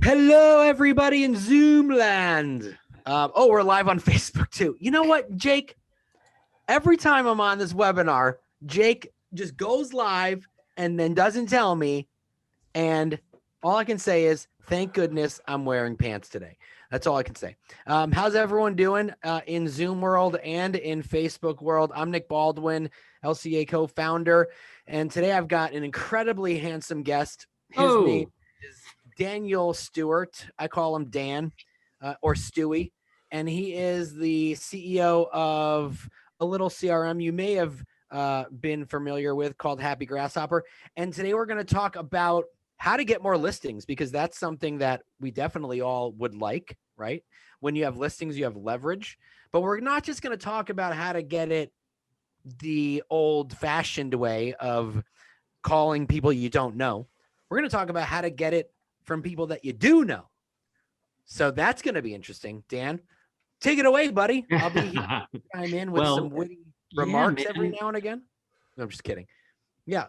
Hello, everybody in Zoom land. We're live on Facebook too. You know what, Jake? Every time I'm on this webinar, Jake just goes live and then doesn't tell me. And all I can say is, thank goodness I'm wearing pants today. That's all I can say. How's everyone doing in Zoom world and in Facebook world? I'm Nick Baldwin, LCA co-founder. And today I've got an incredibly handsome guest. His name is Daniel Stewart. I call him Dan or Stewie. And he is the CEO of a little CRM you may have been familiar with called Happy Grasshopper. And today we're going to talk about how to get more listings, because that's something that we definitely all would like, right? When you have listings, you have leverage. But we're not just going to talk about how to get it the old-fashioned way of calling people you don't know. We're going to talk about how to get it from people that you do know. So that's going to be interesting. Dan, take it away, buddy. I'll be here to chime in with some witty remarks every now and again. No, I'm just kidding. Yeah.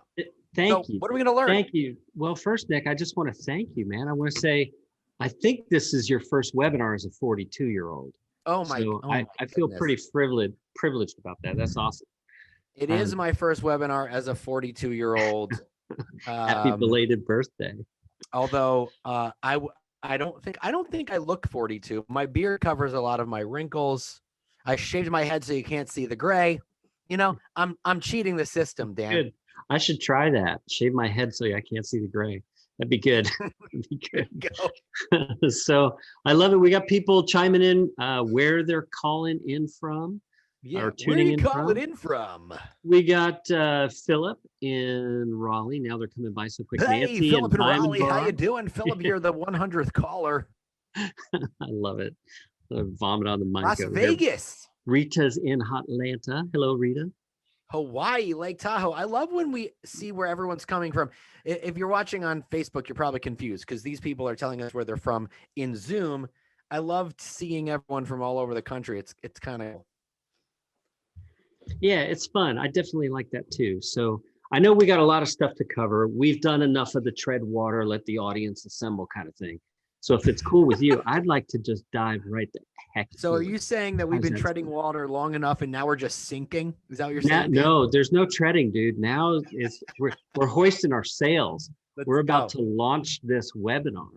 Thank you. What are we going to learn? Thank you. Well, first, Nick, I just want to thank you, man. I want to say, I think this is your first webinar as a 42-year-old. Oh my! So I feel pretty privileged about that. That's awesome. It is my first webinar as a 42-year-old. Happy belated birthday. Although I don't think I look 42. My beard covers a lot of my wrinkles. I shaved my head so you can't see the gray. You know, I'm cheating the system, Dan. Good. I should try that. Shave my head so I can't see the gray. That'd be good. That'd be good. So I love it. We got people chiming in where they're calling in from. Yeah, or tuning in from. We got Philip in Raleigh. Now they're coming by so quick. Hey, Nancy Philip in Raleigh. Bar. How you doing? Philip, you're the 100th caller. I love it. I vomit on the mic. Las Vegas. Here. Rita's in Atlanta. Hello, Rita. Hawaii, Lake Tahoe. I love when we see where everyone's coming from. If you're watching on Facebook, you're probably confused because these people are telling us where they're from in Zoom. I love seeing everyone from all over the country. It's kind of cool. Yeah, it's fun. I definitely like that too. So I know we got a lot of stuff to cover. We've done enough of the tread water, let the audience assemble kind of thing. So if it's cool with you, I'd like to just dive right the heck. So are you saying that we've been treading water long enough and now we're just sinking? Is that what you're saying? No, there's no treading, dude. Now we're hoisting our sails. We're about to launch this webinar.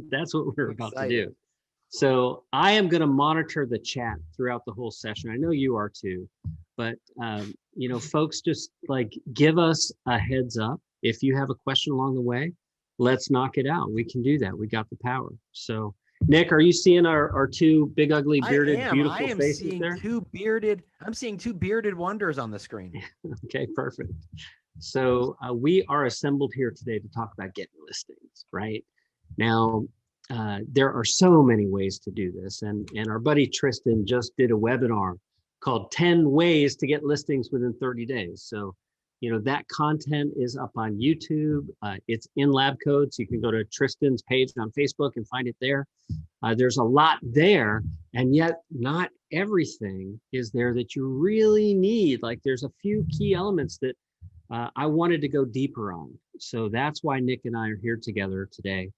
That's what we're about to do. So I am going to monitor the chat throughout the whole session. I know you are too, but folks, just like give us a heads up. If you have a question along the way, let's knock it out. We can do that. We got the power. So Nick, are you seeing our two big, ugly, bearded, beautiful faces there? I'm seeing two bearded wonders on the screen. Okay, perfect. So we are assembled here today to talk about getting listings, right? Now, there are so many ways to do this. And our buddy Tristan just did a webinar called 10 Ways to Get Listings Within 30 Days. So, that content is up on YouTube. It's in LabCoat. So you can go to Tristan's page on Facebook and find it there. There's a lot there, and yet not everything is there that you really need. Like there's a few key elements that I wanted to go deeper on. So that's why Nick and I are here together today.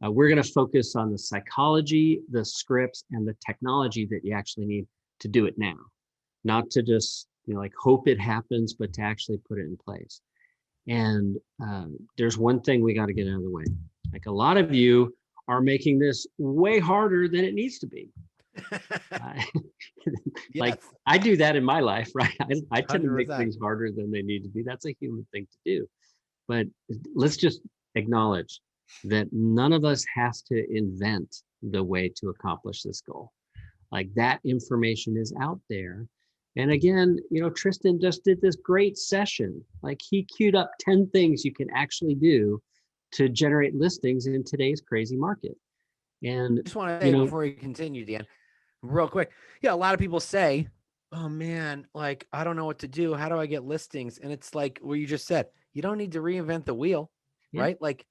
We're going to focus on the psychology, the scripts, and the technology that you actually need to do it now. Not to just hope it happens, but to actually put it in place. And there's one thing we got to get out of the way. Like a lot of you are making this way harder than it needs to be. Like I do that in my life, right? I tend to make things harder than they need to be. That's a human thing to do. But let's just acknowledge that none of us has to invent the way to accomplish this goal. Like that information is out there. And again, Tristan just did this great session. Like he queued up 10 things you can actually do to generate listings in today's crazy market. And I just want to say before you continue, Dan, real quick. Yeah, a lot of people say, oh man, like, I don't know what to do. How do I get listings? And it's like what you just said, you don't need to reinvent the wheel, right? Like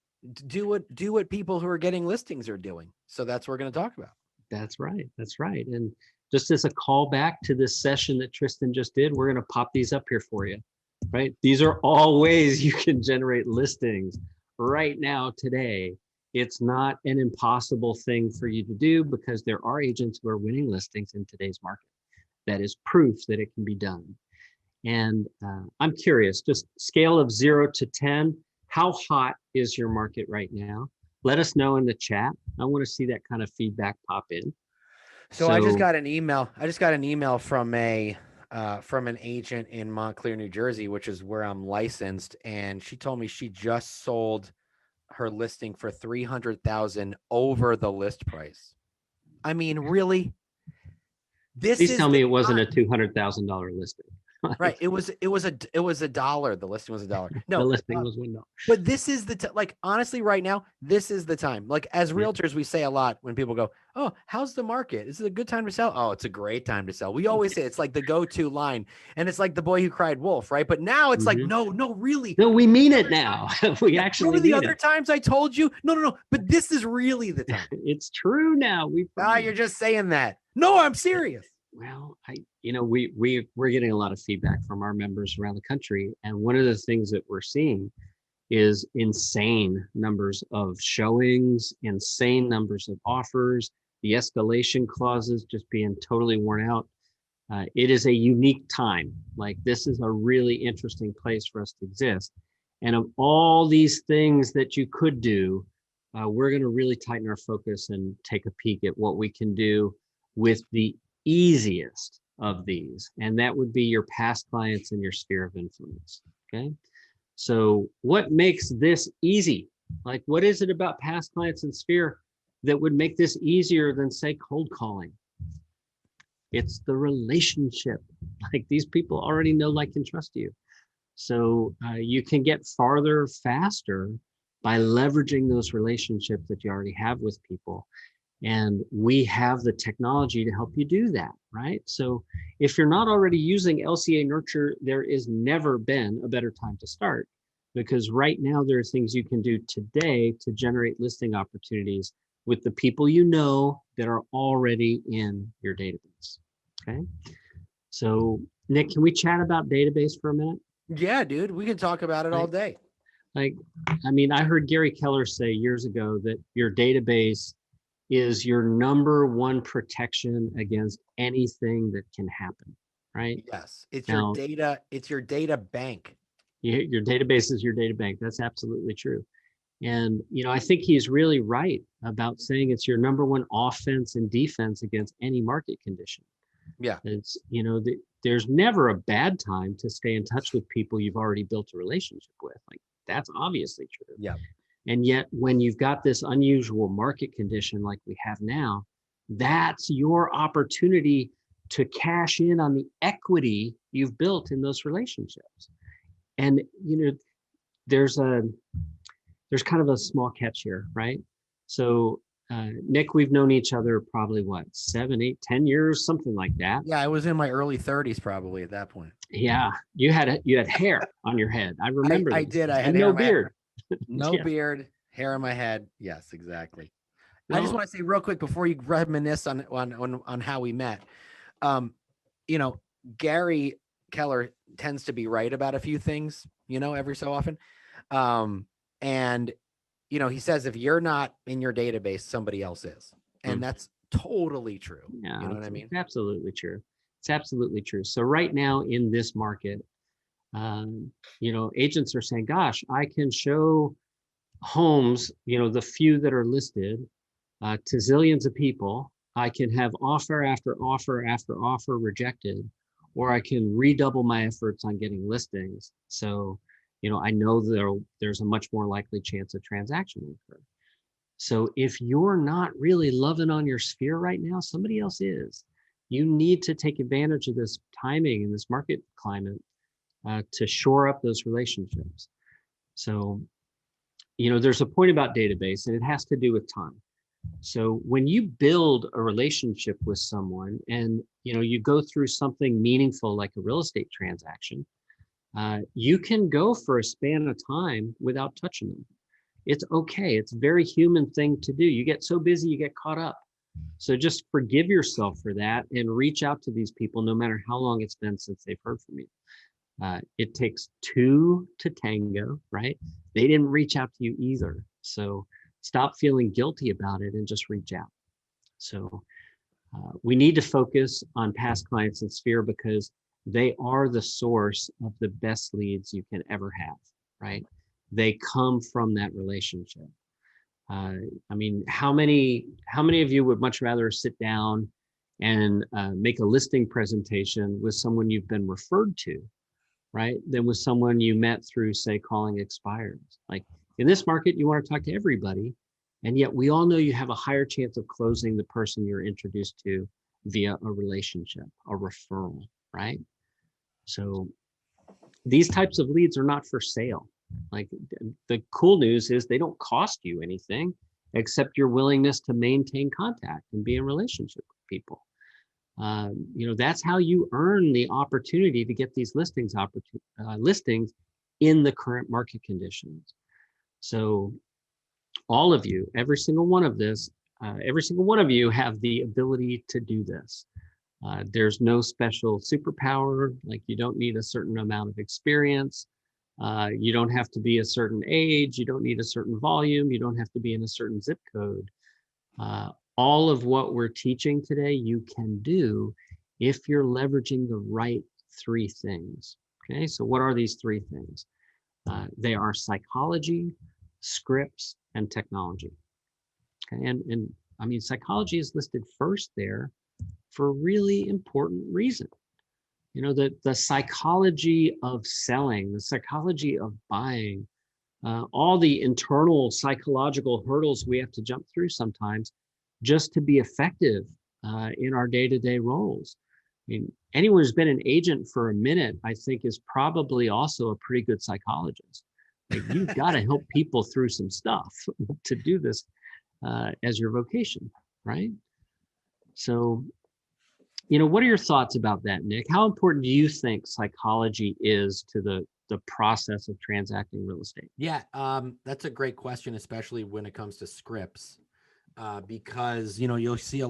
do what people who are getting listings are doing. So that's what we're going to talk about. That's right. That's right. And just as a callback to this session that Tristan just did, we're going to pop these up here for you, right? These are all ways you can generate listings right now, today, It's not an impossible thing for you to do because there are agents who are winning listings in today's market. That is proof that it can be done. And I'm curious, just scale of 0 to 10, how hot is your market right now? Let us know in the chat. I want to see that kind of feedback pop in. So I just got an email. I just got an email from an agent in Montclair, New Jersey, which is where I'm licensed, and she told me she just sold her listing for $300,000 over the list price. I mean, really? Please tell me it wasn't a $200,000 listing. Right. It was $1. The listing was $1. No, the listing was $1. But this is like, honestly, right now, this is the time. Like, as realtors, we say a lot when people go, "Oh, how's the market? Is it a good time to sell?" "Oh, it's a great time to sell." We always say it's like the go-to line, and it's like the boy who cried wolf, right? But now it's like, no, really. No, we mean it now. We actually remember the other times I told you, no. But this is really the time. It's true now. You're just saying that. No, I'm serious. Well, we're getting a lot of feedback from our members around the country, and one of the things that we're seeing is insane numbers of showings, insane numbers of offers, the escalation clauses just being totally worn out. It is a unique time. Like, this is a really interesting place for us to exist. And of all these things that you could do, we're going to really tighten our focus and take a peek at what we can do with the easiest of these. And that would be your past clients and your sphere of influence. Okay. So what makes this easy? Like, what is it about past clients and sphere that would make this easier than, say, cold calling? It's the relationship. Like, these people already know, like, and trust you. So you can get farther faster by leveraging those relationships that you already have with people. And we have the technology to help you do that, right? So if you're not already using LCA Nurture, there is never been a better time to start, because right now there are things you can do today to generate listing opportunities with the people you know that are already in your database. Okay. So Nick, can we chat about database for a minute? Yeah, dude, we can talk about it all day. Like, I mean, I heard Gary Keller say years ago that your database is your number one protection against anything that can happen, right? Yes, it's your data. It's your data bank. Your database is your data bank. That's absolutely true. And, I think he's really right about saying it's your number one offense and defense against any market condition. Yeah. It's, there's never a bad time to stay in touch with people you've already built a relationship with. Like, that's obviously true. Yeah. And yet, when you've got this unusual market condition like we have now, that's your opportunity to cash in on the equity you've built in those relationships. And, there's kind of a small catch here, right? So, Nick, we've known each other probably 7, 8, 10 years, something like that. Yeah, I was in my early 30s probably at that point. Yeah, you had hair on your head. I remember. I did. I had no beard. No beard, hair on my head. Yes, exactly. I just want to say real quick before you reminisce on how we met. Gary Keller tends to be right about a few things, every so often. And he says if you're not in your database, somebody else is. And that's totally true. Yeah, you know what I mean? It's absolutely true. It's absolutely true. So right now in this market, agents are saying, gosh, I can show homes, the few that are listed to zillions of people. I can have offer after offer after offer rejected, or I can redouble my efforts on getting listings. So, I know there's a much more likely chance a transaction will occur. So if you're not really loving on your sphere right now, somebody else is. You need to take advantage of this timing and this market climate to shore up those relationships. So, there's a point about database, and it has to do with time. So when you build a relationship with someone and, you go through something meaningful like a real estate transaction, you can go for a span of time without touching them. It's okay. It's a very human thing to do. You get so busy, you get caught up. So just forgive yourself for that and reach out to these people no matter how long it's been since they've heard from you. It takes two to tango, right? They didn't reach out to you either. So stop feeling guilty about it and just reach out. So we need to focus on past clients in Sphere because they are the source of the best leads you can ever have, right? They come from that relationship. I mean, how many of you would much rather sit down and make a listing presentation with someone you've been referred to, right, than with someone you met through, say, calling expires? Like in this market, you want to talk to everybody, and yet we all know you have a higher chance of closing the person you're introduced to via a relationship, a referral, right? So these types of leads are not for sale. Like the cool news is they don't cost you anything except your willingness to maintain contact and be in relationship with people. That's how you earn the opportunity to get these listings in the current market conditions. So all of you, every single one of you have the ability to do this. There's no special superpower, like you don't need a certain amount of experience. You don't have to be a certain age. You don't need a certain volume. You don't have to be in a certain zip code. All of what we're teaching today, you can do if you're leveraging the right three things. Okay, so what are these three things? They are psychology, scripts, and technology. Okay, and I mean, psychology is listed first there for a really important reason. The psychology of selling, the psychology of buying, all the internal psychological hurdles we have to jump through sometimes just to be effective in our day-to-day roles. I mean, anyone who's been an agent for a minute, I think, is probably also a pretty good psychologist. Like, you've got to help people through some stuff to do this as your vocation, right? So, what are your thoughts about that, Nick? How important do you think psychology is to the process of transacting real estate? Yeah, that's a great question, especially when it comes to scripts, because you'll hear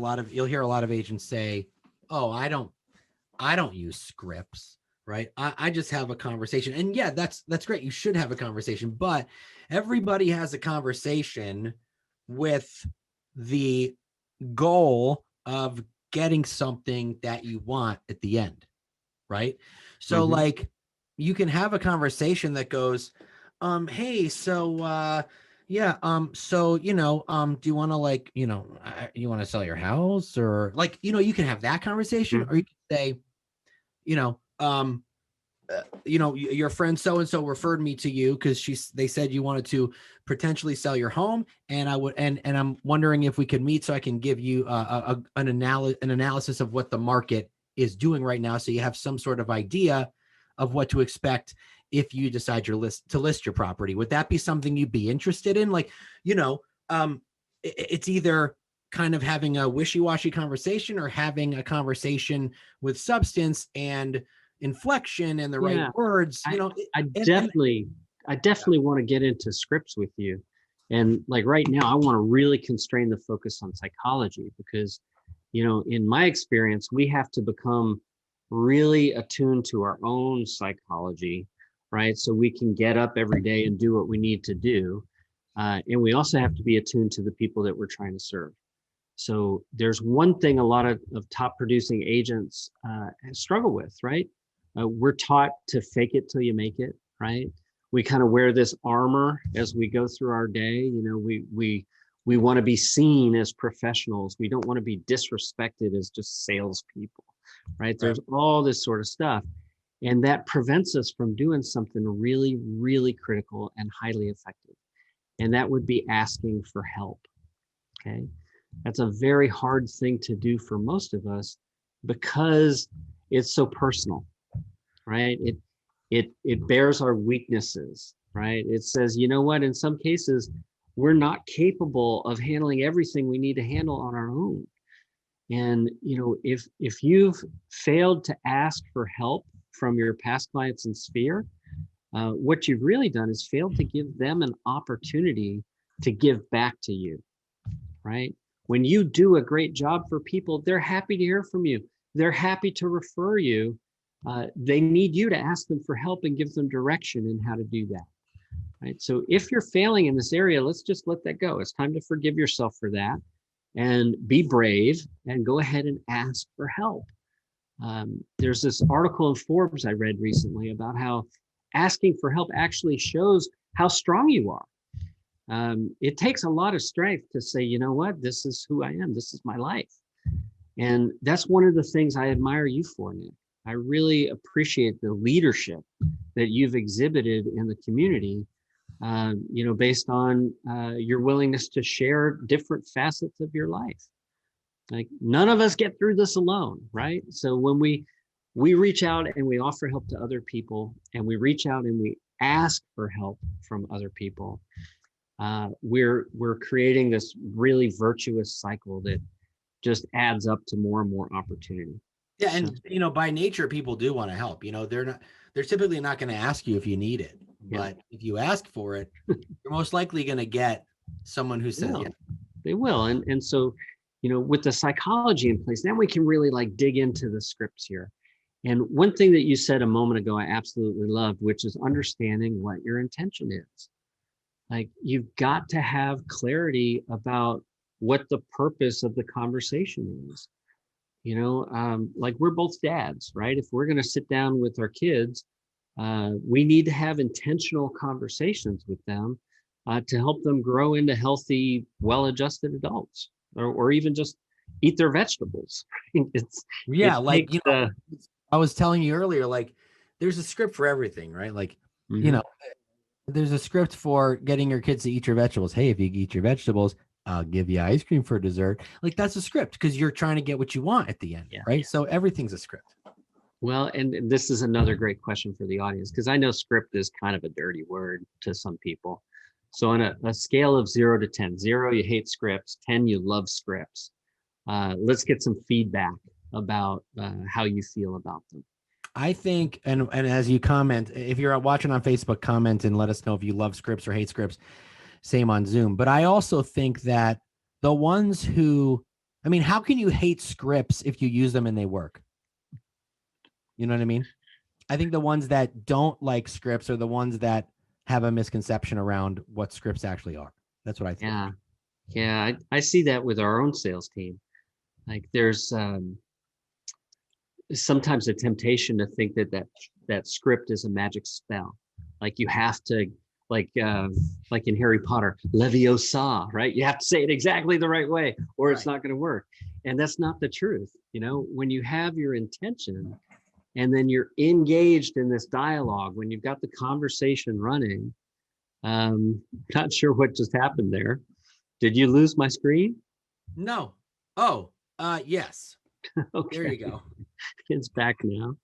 a lot of agents say, "Oh, I don't use scripts, right? I just have a conversation." And yeah, that's great. You should have a conversation, but everybody has a conversation with the goal of getting something that you want at the end, right? So like you can have a conversation that goes, hey, so yeah, so do you want to you want to sell your house, or you can have that conversation, or you can say, your friend so and so referred me to you because they said you wanted to potentially sell your home, and I'm wondering if we could meet so I can give you an analysis of what the market is doing right now, so you have some sort of idea of what to expect if you decide to list your property. Would that be something you'd be interested in? It's either kind of having a wishy-washy conversation or having a conversation with substance and inflection and the right words. I definitely want to get into scripts with you. And like right now, I want to really constrain the focus on psychology because, in my experience, we have to become really attuned to our own psychology, right? So we can get up every day and do what we need to do. And we also have to be attuned to the people that we're trying to serve. So there's one thing a lot of top producing agents struggle with, right? We're taught to fake it till you make it, right? We kind of wear this armor as we go through our day. We want to be seen as professionals. We don't want to be disrespected as just salespeople, right? There's all this sort of stuff. And that prevents us from doing something really, really critical and highly effective. And that would be asking for help, okay? That's a very hard thing to do for most of us because it's so personal, right? It bears our weaknesses, right? It says, you know what, in some cases, we're not capable of handling everything we need to handle on our own. And, if you've failed to ask for help from your past clients in Sphere, what you've really done is failed to give them an opportunity to give back to you, right? When you do a great job for people, they're happy to hear from you. They're happy to refer you. They need you to ask them for help and give them direction in how to do that. right? So if you're failing in this area, let's just let that go. It's time to forgive yourself for that and be brave and go ahead and ask for help. There's this article in Forbes I read recently about how asking for help actually shows how strong you are. It takes a lot of strength to say, you know what, this is who I am. This is my life. And that's one of the things I admire you for, Nick. I really appreciate the leadership that you've exhibited in the community, based on your willingness to share different facets of your life. Like, none of us get through this alone, right? So when we reach out and we offer help to other people, and we reach out and we ask for help from other people, we're creating this really virtuous cycle that just adds up to more and more opportunity. Yeah, and by nature, people do want to help. They're typically not going to ask you if you need it, but if you ask for it, you're most likely going to get someone who says, "Yeah." They will. And so, with the psychology in place, then we can really dig into the scripts here. And one thing that you said a moment ago, I absolutely loved, which is understanding what your intention is. Like, you've got to have clarity about what the purpose of the conversation is. We're both dads, right? If we're going to sit down with our kids, we need to have intentional conversations with them to help them grow into healthy, well-adjusted adults, or even just eat their vegetables. I was telling you earlier, there's a script for everything, right? There's a script for getting your kids to eat your vegetables. Hey, if you eat your vegetables, I'll give you ice cream for dessert. That's a script because you're trying to get what you want at the end, right? So everything's a script. Well, and this is another great question for the audience, because I know script is kind of a dirty word to some people. So on a scale of 0 to 10, 0, you hate scripts, 10, you love scripts. Let's get some feedback about how you feel about them. I think, and as you comment, if you're watching on Facebook, comment and let us know if you love scripts or hate scripts. Same on Zoom. But I also think that the ones who, how can you hate scripts if you use them and they work? You know what I mean? I think the ones that don't like scripts are the ones that have a misconception around what scripts actually are. That's what I think. Yeah. I see that with our own sales team. There's sometimes a temptation to think that script is a magic spell. You have to, like in Harry Potter, Leviosa, right? You have to say it exactly the right way, or it's not going to work. And that's not the truth. When you have your intention and then you're engaged in this dialogue, when you've got the conversation running, not sure what just happened there. Did you lose my screen? No. Oh, yes. Okay. There you go. It's back now.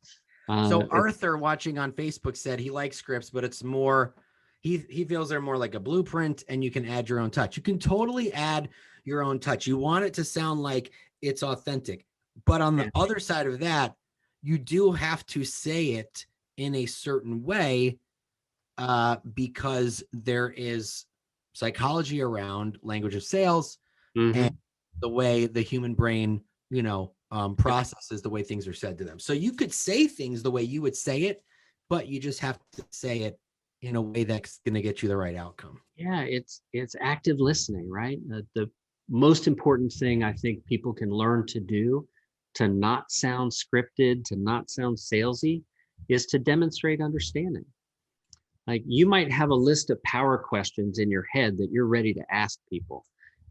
So Arthur, watching on Facebook, said he likes scripts, but it's more, he feels they're more like a blueprint and you can add your own touch. You can totally add your own touch. You want it to sound like it's authentic. But on the other side of that, you do have to say it in a certain way because there is psychology around language of sales and the way the human brain, processes the way things are said to them. So you could say things the way you would say it, but you just have to say it in a way that's going to get you the right outcome. Yeah, it's active listening, right? The most important thing I think people can learn to do to not sound scripted, to not sound salesy, is to demonstrate understanding. You might have a list of power questions in your head that you're ready to ask people.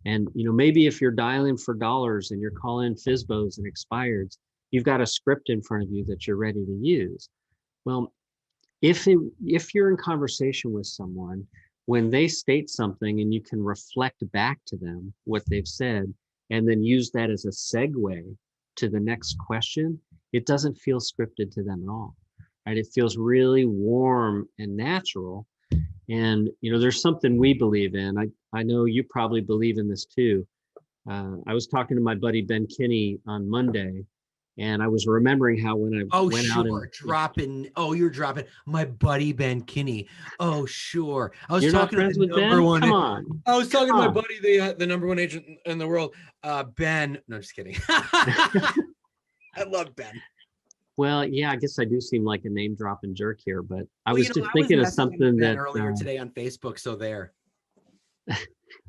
And, maybe if you're dialing for dollars and you're calling FSBOs and expireds, you've got a script in front of you that you're ready to use. Well, if you're in conversation with someone, when they state something and you can reflect back to them what they've said, and then use that as a segue to the next question, it doesn't feel scripted to them at all, right? It feels really warm and natural. And, there's something we believe in. I know you probably believe in this too. I was talking to my buddy Ben Kinney on Monday, and I was remembering how when I went out and you're dropping my buddy Ben Kinney. Oh, sure. I was You're talking not friends with Ben? Come on. I was talking to my buddy, the number one agent in the world, Ben. No, just kidding. I love Ben. Well, yeah, I guess I do seem like a name dropping jerk here, but I Well, was just I was thinking of messaging something Ben that earlier today on Facebook, so there.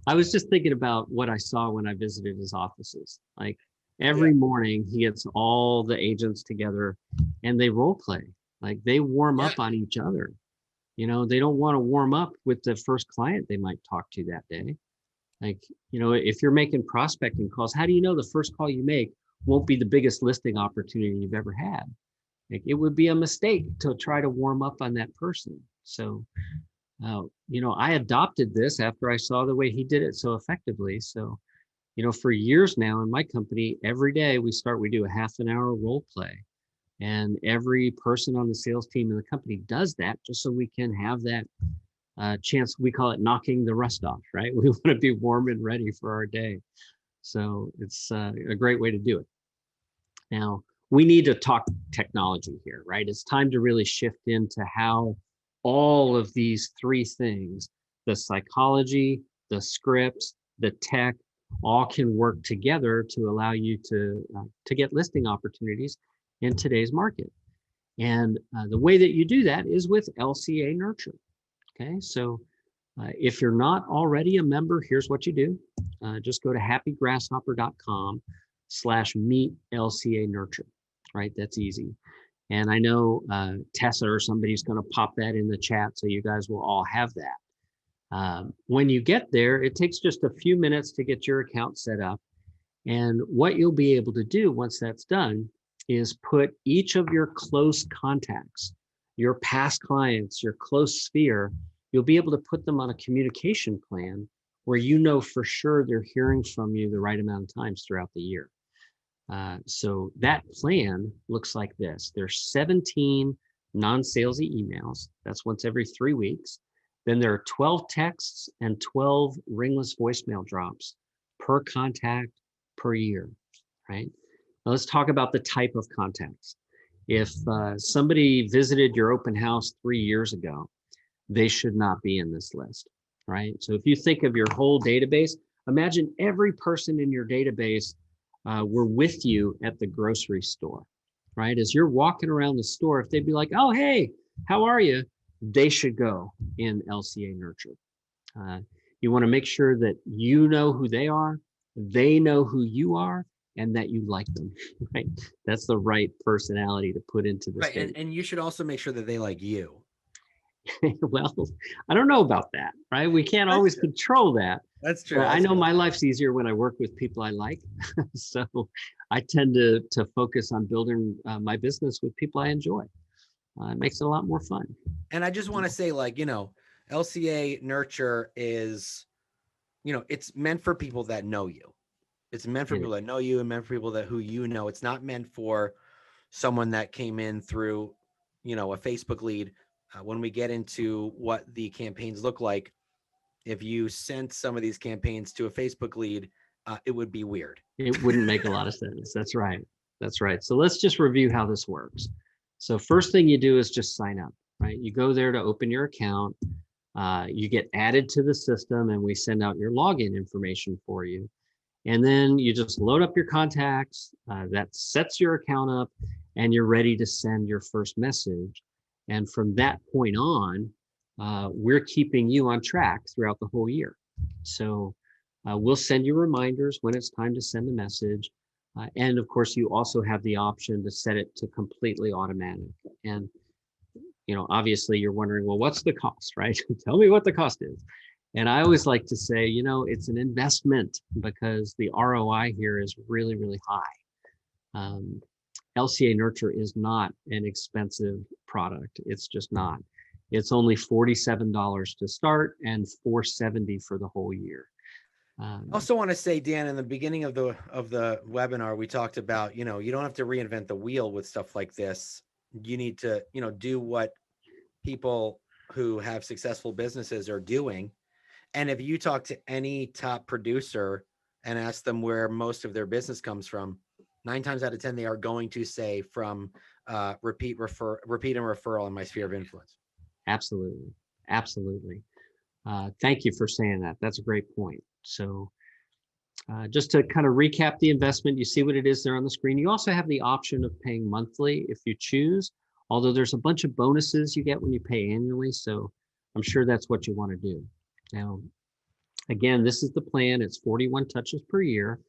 I was just thinking about what I saw when I visited his offices. Like every Yeah. morning, he gets all the agents together and they role play. Like they warm Yeah. up on each other. They don't want to warm up with the first client they might talk to that day. Like, if you're making prospecting calls, how do you know the first call you make won't be the biggest listing opportunity you've ever had? Like, it would be a mistake to try to warm up on that person. So, I adopted this after I saw the way he did it so effectively. So, for years now in my company, every day we do a half an hour role play. And every person on the sales team in the company does that just so we can have that chance. We call it knocking the rust off, right? We want to be warm and ready for our day. So it's a great way to do it. Now, we need to talk technology here, right? It's time to really shift into how all of these three things, the psychology, the scripts, the tech, all can work together to allow you to get listing opportunities in today's market. And the way that you do that is with LCA Nurture. Okay, so if you're not already a member, here's what you do. Just go to happygrasshopper.com/meet LCA Nurture, right? That's easy. And I know Tessa or somebody's going to pop that in the chat, so you guys will all have that. When you get there, it takes just a few minutes to get your account set up. And what you'll be able to do once that's done is put each of your close contacts, your past clients, your close sphere, you'll be able to put them on a communication plan where you know for sure they're hearing from you the right amount of times throughout the year. So that plan looks like this. There's 17 non-salesy emails. That's once every 3 weeks. Then there are 12 texts and 12 ringless voicemail drops per contact per year, right? Now let's talk about the type of contacts. If somebody visited your open house 3 years ago, they should not be in this list, right? So if you think of your whole database, imagine every person in your database were with you at the grocery store, right? As you're walking around the store, if they'd be like, oh, hey, how are you? They should go in LCA Nurture. You want to make sure that you know who they know who you are, and that you like them, right? That's the right personality to put into this. Right, and you should also make sure that they like you. Well, I don't know about that, right? We can't always control that. That's true. I know my life's easier when I work with people I like. So I tend to focus on building my business with people I enjoy. It makes it a lot more fun. And I just want to say, LCA Nurture is, it's meant for people that know you. It's meant for people that know you and meant for people who you know. It's not meant for someone that came in through, a Facebook lead. When we get into what the campaigns look like, if you sent some of these campaigns to a Facebook lead, it would be weird. It wouldn't make a lot of sense. That's right. That's right. So let's just review how this works. So first thing you do is just sign up, right? You go there to open your account. You get added to the system and we send out your login information for you. And then you just load up your contacts. That sets your account up and you're ready to send your first message. And from that point on, we're keeping you on track throughout the whole year. So we'll send you reminders when it's time to send a message. And of course, you also have the option to set it to completely automatic. And, obviously you're wondering, well, what's the cost, right? Tell me what the cost is. And I always like to say, it's an investment because the ROI here is really, really high. LCA Nurture is not an expensive product. It's just not. It's only $47 to start and $470 for the whole year. I also want to say, Dan, in the beginning of the webinar, we talked about, you don't have to reinvent the wheel with stuff like this. You need to, do what people who have successful businesses are doing. And if you talk to any top producer and ask them where most of their business comes from, 9 times out of 10, they are going to say from repeat and referral in my sphere of influence. Absolutely. Absolutely. Thank you for saying that. That's a great point. So Just to kind of recap the investment, you see what it is there on the screen. You also have the option of paying monthly if you choose, although there's a bunch of bonuses you get when you pay annually. So I'm sure that's what you want to do. Now, again, this is the plan. It's 41 touches per year.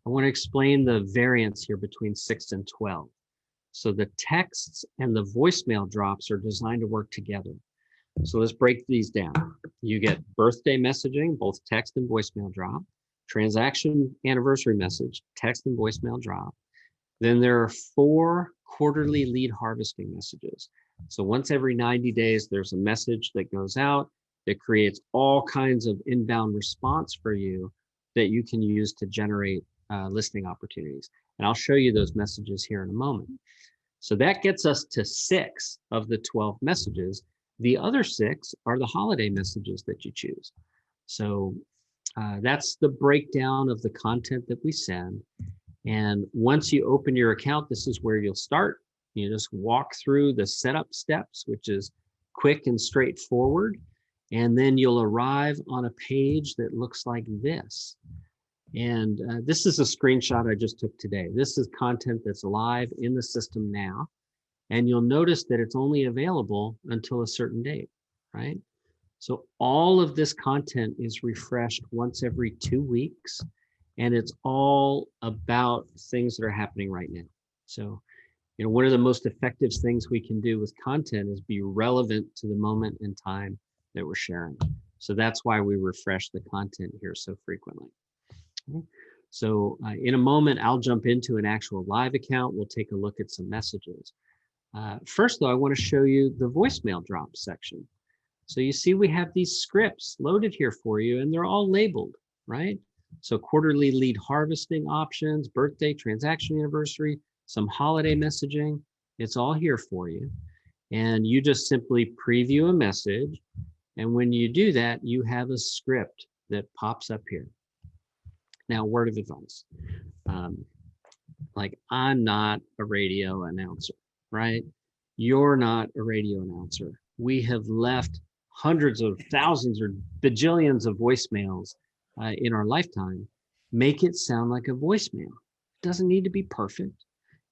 I want to explain the variance here between 6 and 12. So the texts and the voicemail drops are designed to work together. So let's break these down. You get birthday messaging, both text and voicemail drop, transaction anniversary message, text and voicemail drop. Then there are 4 quarterly lead harvesting messages. So once every 90 days, there's a message that goes out that creates all kinds of inbound response for you that you can use to generate listing opportunities. And I'll show you those messages here in a moment. So that gets us to 6 of the 12 messages. The other 6 are the holiday messages that you choose. So that's the breakdown of the content that we send. And once you open your account, this is where you'll start. You just walk through the setup steps, which is quick and straightforward. And then you'll arrive on a page that looks like this. And this is a screenshot I just took today. This is content that's live in the system now. And you'll notice that it's only available until a certain date, right? So all of this content is refreshed once every 2 weeks, and it's all about things that are happening right now. So, one of the most effective things we can do with content is be relevant to the moment in time that we're sharing. So that's why we refresh the content here so frequently. Okay. So in a moment, I'll jump into an actual live account. We'll take a look at some messages. First, though, I want to show you the voicemail drop section. So you see we have these scripts loaded here for you, and they're all labeled, right? So quarterly lead harvesting options, birthday, transaction anniversary, some holiday messaging. It's all here for you. And you just simply preview a message. And when you do that, you have a script that pops up here. Now, word of advice. Like, I'm not a radio announcer, right? You're not a radio announcer. We have left hundreds of thousands or bajillions of voicemails in our lifetime. Make it sound like a voicemail. It doesn't need to be perfect.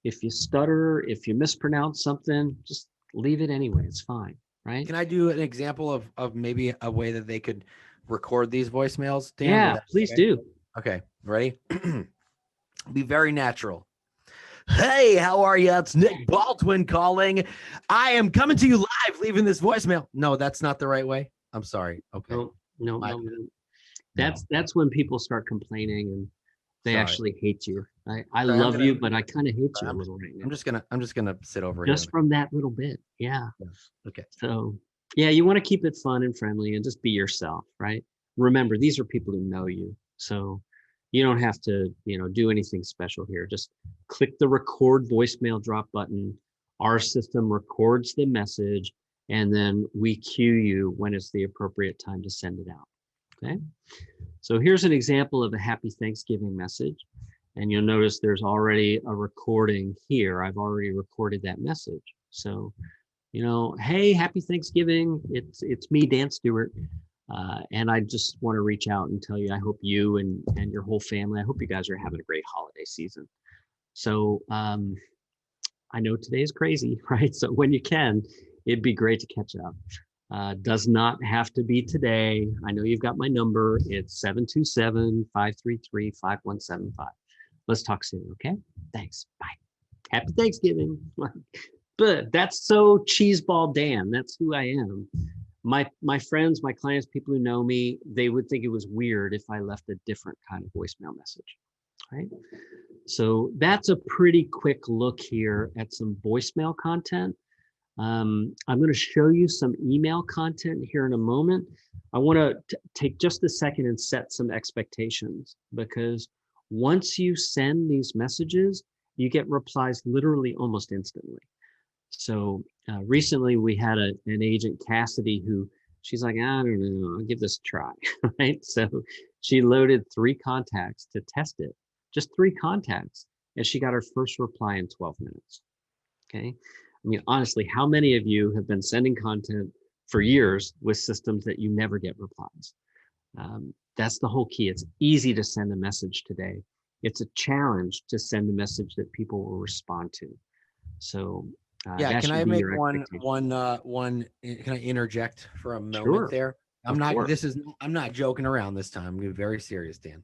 If you stutter, if you mispronounce something, just leave it anyway. It's fine, right? Can I do an example of maybe a way that they could record these voicemails, Dan? Yeah, please do. Okay, ready? Be very natural. Hey, how are you? It's Nick Baldwin calling. I am coming to you live, leaving this voicemail. No, that's not the right way. I'm sorry. Okay. No. That's when people start complaining and they actually hate you. I love you, but I kind of hate you a little right now. I'm just gonna sit over here. Just from that little bit. Yeah. Okay. So yeah, you want to keep it fun and friendly and just be yourself, right? Remember, these are people who know you. So you don't have to, do anything special here. Just click the record voicemail drop button. Our system records the message, and then we cue you when it's the appropriate time to send it out. Okay. So here's an example of a happy Thanksgiving message. And you'll notice there's already a recording here. I've already recorded that message. So, hey, happy Thanksgiving. It's me, Dan Stewart. And I just want to reach out and tell you, I hope you and your whole family, I hope you guys are having a great holiday season. So I know today is crazy, right? So when you can, it'd be great to catch up. Does not have to be today. I know you've got my number. It's 727-533-5175. Let's talk soon, okay? Thanks. Bye. Happy Thanksgiving. But that's so cheeseball Dan. That's who I am. My friends, my clients, people who know me, they would think it was weird if I left a different kind of voicemail message, right? So that's a pretty quick look here at some voicemail content. I'm going to show you some email content here in a moment. I want to take just a second and set some expectations, because once you send these messages, you get replies literally almost instantly. So recently we had an agent, Cassidy, who she's like, I don't know, I'll give this a try, right? So she loaded 3 contacts to test it, just 3 contacts, and she got her first reply in 12 minutes, okay? I mean, honestly, how many of you have been sending content for years with systems that you never get replies? That's the whole key. It's easy to send a message today. It's a challenge to send a message that people will respond to. So Yeah, that can should I be make your expectation. can I interject for a moment Sure, there? of course. I'm not joking around this time. I'm gonna be very serious, Dan.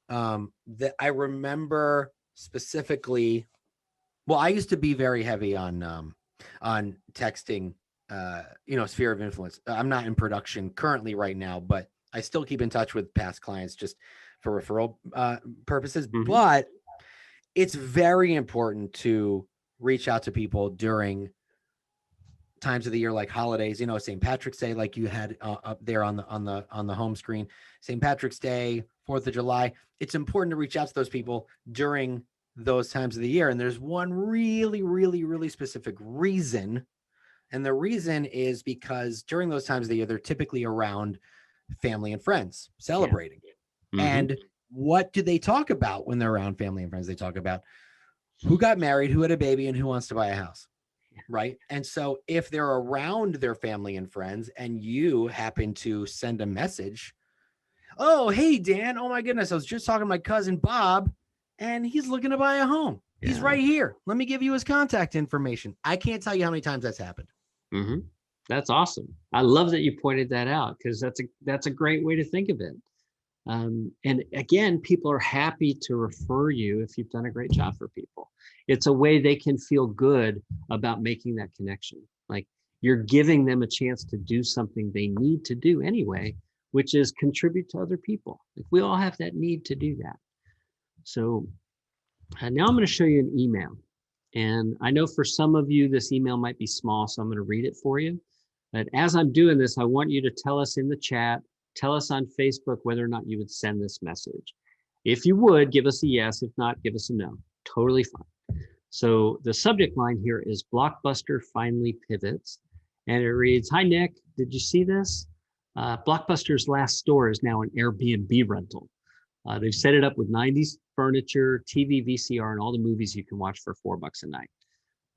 That I remember specifically, well, I used to be very heavy on texting, sphere of influence. I'm not in production currently right now, but I still keep in touch with past clients just for referral purposes. Hmm. But it's very important to reach out to people during times of the year like holidays, St. Patrick's Day, like you had up there on the home screen, St. Patrick's Day, 4th of July. It's important to reach out to those people during those times of the year. And there's one really, really, really specific reason. And the reason is because during those times of the year, they're typically around family and friends Yeah. celebrating. Hmm. And what do they talk about when they're around family and friends? They talk about who got married, who had a baby, and who wants to buy a house. Right. And so if they're around their family and friends and you happen to send a message, oh, hey, Dan, oh my goodness, I was just talking to my cousin Bob and he's looking to buy a home. He's Yeah. right here. Let me give you his contact information. I can't tell you how many times that's happened. Hmm. That's awesome. I love that you pointed that out, because that's a great way to think of it. And again, people are happy to refer you if you've done a great job for people. It's a way they can feel good about making that connection. Like, you're giving them a chance to do something they need to do anyway, which is contribute to other people. Like, we all have that need to do that. So now I'm going to show you an email. And I know for some of you, this email might be small, so I'm going to read it for you. But as I'm doing this, I want you to tell us in the chat, tell us on Facebook whether or not you would send this message. If you would, give us a yes. If not, give us a no. Totally fine. So the subject line here is Blockbuster finally pivots. And it reads, "Hi, Nick. Did you see this? Blockbuster's last store is now an Airbnb rental. They've set it up with 90s furniture, TV, VCR, and all the movies you can watch for $4 a night.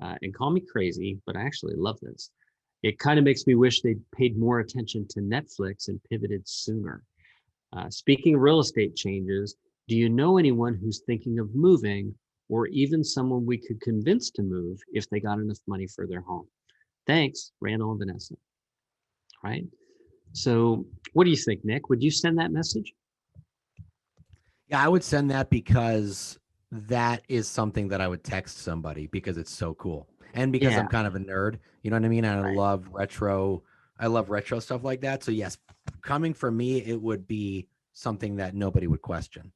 And call me crazy, but I actually love this. It kind of makes me wish they'd paid more attention to Netflix and pivoted sooner. Speaking of real estate changes, do you know anyone who's thinking of moving, or even someone we could convince to move if they got enough money for their home? Thanks, Randall and Vanessa." Right? So what do you think, Nick? Would you send that message? Yeah, I would send that because that is something that I would text somebody because it's so cool. And because Yeah, I'm kind of a nerd, you know what I mean? And right. I love retro stuff like that. So yes, coming from me, it would be something that nobody would question.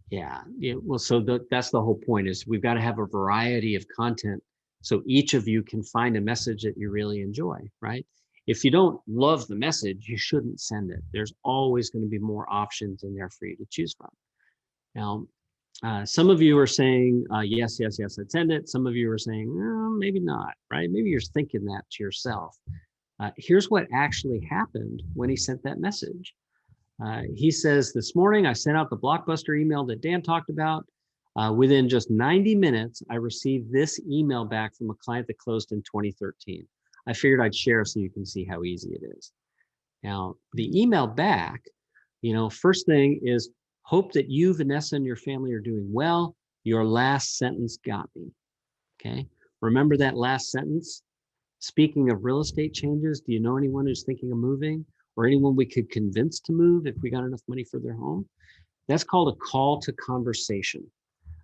Yeah. Well, so that's the whole point, is we've got to have a variety of content so each of you can find a message that you really enjoy, right? If you don't love the message, you shouldn't send it. There's always going to be more options in there for you to choose from. Now, some of you are saying, yes, yes, yes, I'd send it. Some of you are saying, maybe not, right? Maybe you're thinking that to yourself. Here's what actually happened when he sent that message. He says, "This morning, I sent out the Blockbuster email that Dan talked about. Within just 90 minutes, I received this email back from a client that closed in 2013. I figured I'd share so you can see how easy it is." Now, the email back, first thing is, "Hope that you, Vanessa, and your family are doing well. Your last sentence got me." Okay. Remember that last sentence? "Speaking of real estate changes, do you know anyone who's thinking of moving, or anyone we could convince to move if we got enough money for their home?" That's called a call to conversation,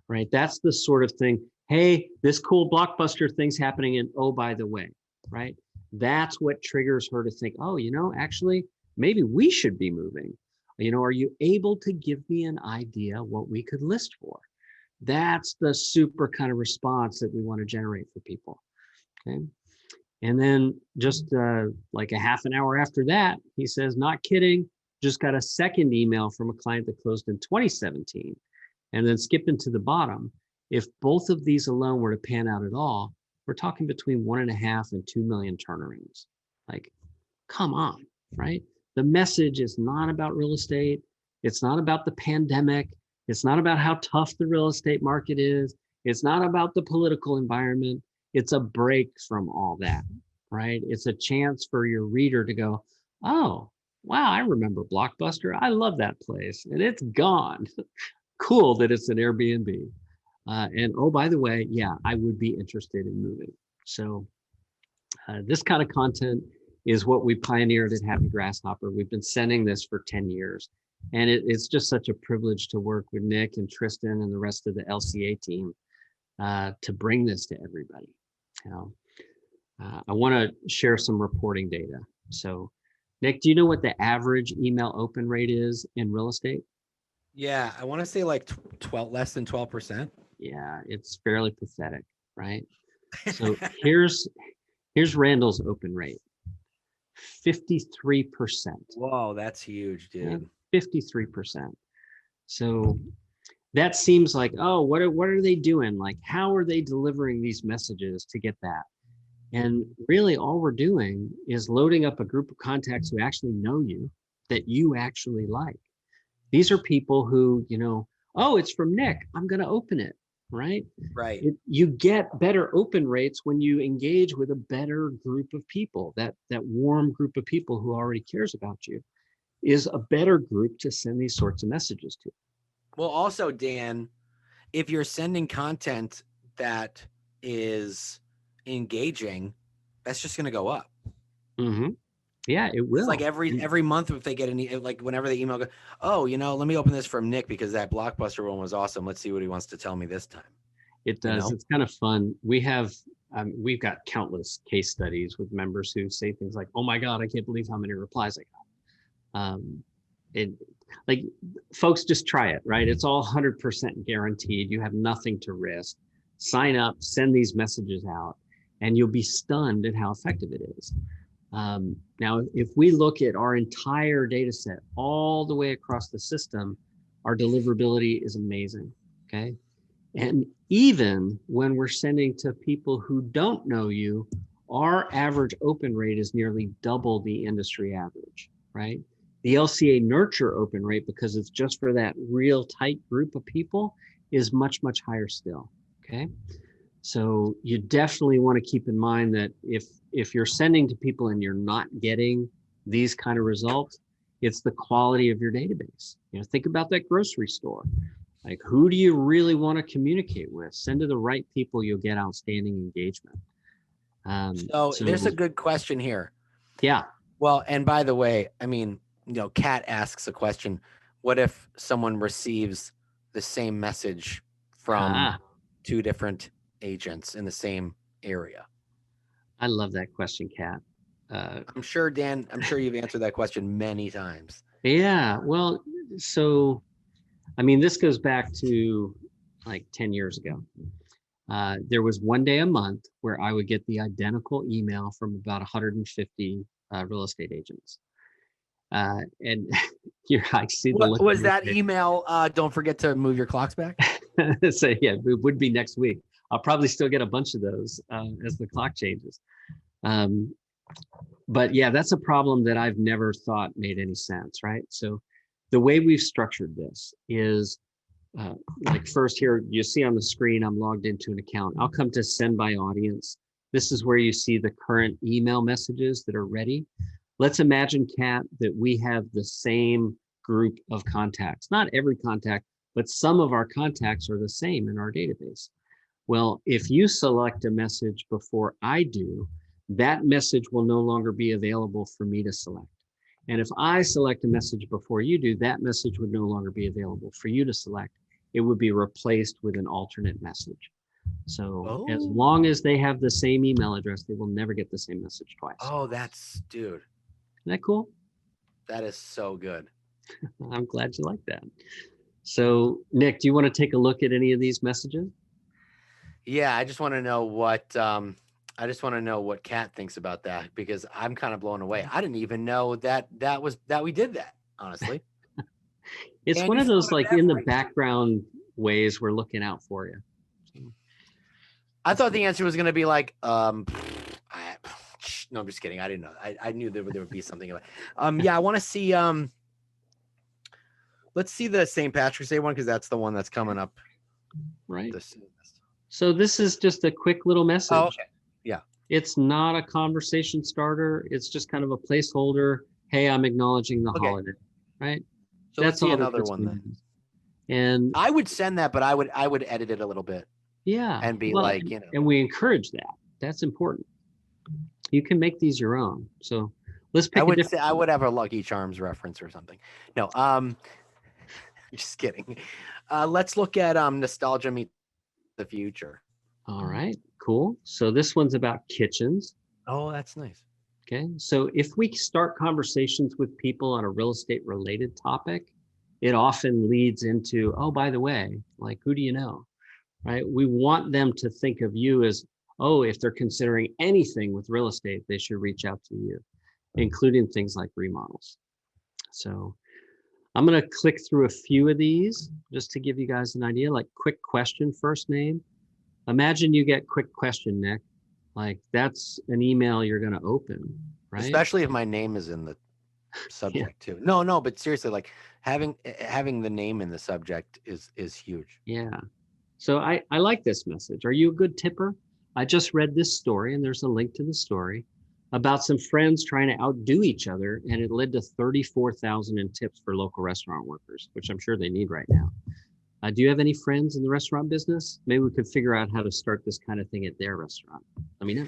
right? That's the sort of thing. Hey, this cool Blockbuster thing's happening, and oh, by the way, right? That's what triggers her to think, oh, actually, maybe we should be moving. Are you able to give me an idea what we could list for? That's the super kind of response that we want to generate for people. Okay. And then just like a half an hour after that, he says, "Not kidding, just got a second email from a client that closed in 2017. And then skipping to the bottom, "If both of these alone were to pan out at all, we're talking between 1.5 and 2 million turnarounds." Like, come on, right? The message is not about real estate. It's not about the pandemic. It's not about how tough the real estate market is. It's not about the political environment. It's a break from all that, right? It's a chance for your reader to go, oh, wow, I remember Blockbuster. I love that place, and it's gone. Cool that it's an Airbnb. And oh, by the way, yeah, I would be interested in moving. So this kind of content is what we pioneered at Happy Grasshopper. We've been sending this for 10 years. And it's just such a privilege to work with Nick and Tristan and the rest of the LCA team to bring this to everybody. You know, I want to share some reporting data. So, Nick, do you know what the average email open rate is in real estate? Yeah, I want to say like 12, less than 12%. Yeah, it's fairly pathetic, right? So here's Randall's open rate, 53%. Whoa, that's huge, dude. 53%. So that seems like, oh, what are they doing? Like, how are they delivering these messages to get that? And really all we're doing is loading up a group of contacts who actually know you, that you actually like. These are people who, you know, oh, it's from Nick, I'm going to open it, right? Right. You get better open rates when you engage with a better group of people. That warm group of people who already cares about you is a better group to send these sorts of messages to. Well, also, Dan, if you're sending content that is engaging, that's just going to go up. Mm-hmm. Yeah, it will. It's like every month if they get any, like whenever they email, oh, you know, let me open this from Nick because that Blockbuster one was awesome. Let's see what he wants to tell me this time. It does. You know? It's kind of fun. We've got countless case studies with members who say things like, "Oh my God, I can't believe how many replies I got." Like folks, just try it, right? It's all 100% guaranteed. You have nothing to risk. Sign up, send these messages out, and you'll be stunned at how effective it is. Now, if we look at our entire data set all the way across the system, our deliverability is amazing, okay? And even when we're sending to people who don't know you, our average open rate is nearly double the industry average, right? The LCA Nurture open rate, because it's just for that real tight group of people, is much, much higher still, okay? So you definitely want to keep in mind that if you're sending to people and you're not getting these kind of results, it's the quality of your database. You know, think about that grocery store. Like, who do you really want to communicate with? Send to the right people, you'll get outstanding engagement. So there's a good question here. Yeah. Well, and by the way, I mean, you know, Kat asks a question. What if someone receives the same message from two different agents in the same area? I love that question, Kat. I'm sure, Dan, you've answered that question many times. Yeah, well, so, I mean, this goes back to like 10 years ago. There was one day a month where I would get the identical email from about 150 real estate agents. And I see the what was that email? Don't forget to move your clocks back. So yeah, it would be next week. I'll probably still get a bunch of those as the clock changes. But yeah, that's a problem that I've never thought made any sense, right? So the way we've structured this is like first here, you see on the screen, I'm logged into an account. I'll come to send by audience. This is where you see the current email messages that are ready. Let's imagine, Kat, that we have the same group of contacts. Not every contact, but some of our contacts are the same in our database. Well, if you select a message before I do, that message will no longer be available for me to select. And if I select a message before you do, that message would no longer be available for you to select. It would be replaced with an alternate message. So as long as they have the same email address, they will never get the same message twice. Oh, that's, dude. Isn't that cool? That is so good. I'm glad you like that. So Nick, do you want to take a look at any of these messages? Yeah, I just want to know what Kat thinks about that, because I'm kind of blown away. I didn't even know that we did that, honestly. It's one of those like in the background ways we're looking out for you. I thought the answer was going to be like, no, I'm just kidding. I didn't know. I knew there would be something about yeah, I want to see let's see the St. Patrick's Day one, because that's the one that's coming up. Right. So this is just a quick little message. Oh, okay. Yeah. It's not a conversation starter. It's just kind of a placeholder. hey, I'm acknowledging the Okay. holiday, right? So let's see another one then. And I would send that, but I would edit it a little bit yeah, and be well, like, you know. and we encourage that. That's important. You can make these your own. So let's pick I a would different. say I would have a Lucky Charms reference or something. No, just kidding. Let's look at Nostalgia Meets the Future. All right, cool. So this one's about kitchens. Oh, that's nice. Okay, so if we start conversations with people on a real estate related topic, it often leads into, oh, by the way, like, who do you know? Right? We want them to think of you as, oh, if they're considering anything with real estate, they should reach out to you, including things like remodels. So I'm going to click through a few of these just to give you guys an idea, like quick question, first name. Imagine you get quick question, Nick. Like that's an email you're going to open, right? Especially if my name is in the subject too. No, but seriously, like having the name in the subject is huge. Yeah. So I like this message. Are you a good tipper? I just read this story, and there's a link to the story about some friends trying to outdo each other, and it led to $34,000 in tips for local restaurant workers, which I'm sure they need right now. Do you have any friends in the restaurant business? Maybe we could figure out how to start this kind of thing at their restaurant. Let me know.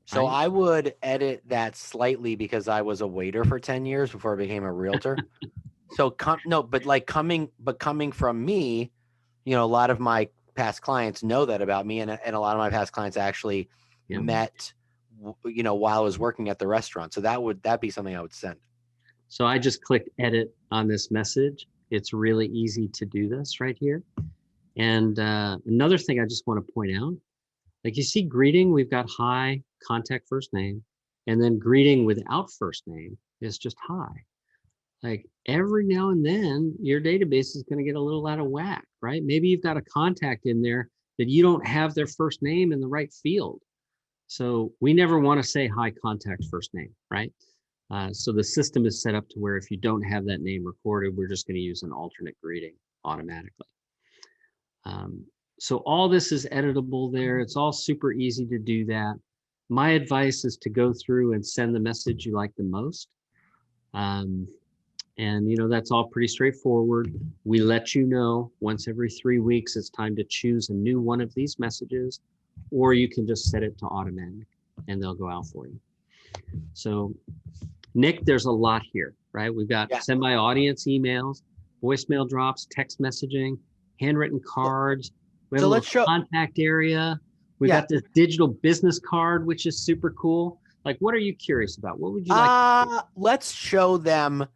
So Right? I would edit that slightly because I was a waiter for 10 years before I became a realtor. So coming from me, you know, a lot of my past clients know that about me, and a lot of my past clients actually Yeah. met, you know, while I was working at the restaurant. So that'd be something I would send. So I just clicked edit on this message. It's really easy to do this right here. And another thing I just want to point out, like you see greeting, we've got hi, contact first name, and then greeting without first name is just hi. Like every now and then your database is going to get a little out of whack, right? Maybe you've got a contact in there that you don't have their first name in the right field. So we never want to say hi, contact first name, right? So the system is set up to where if you don't have that name recorded, we're just going to use an alternate greeting automatically. So all this is editable there. It's all super easy to do that. My advice is to go through and send the message you like the most. And you know, that's all pretty straightforward. We let you know once every 3 weeks, it's time to choose a new one of these messages, or you can just set it to automatic and they'll go out for you. So Nick, there's a lot here, right? We've got send by audience emails, voicemail drops, text messaging, handwritten cards. We have a little contact area. We've got this digital business card, which is super cool. Like, what are you curious about? What would you like? Let's show them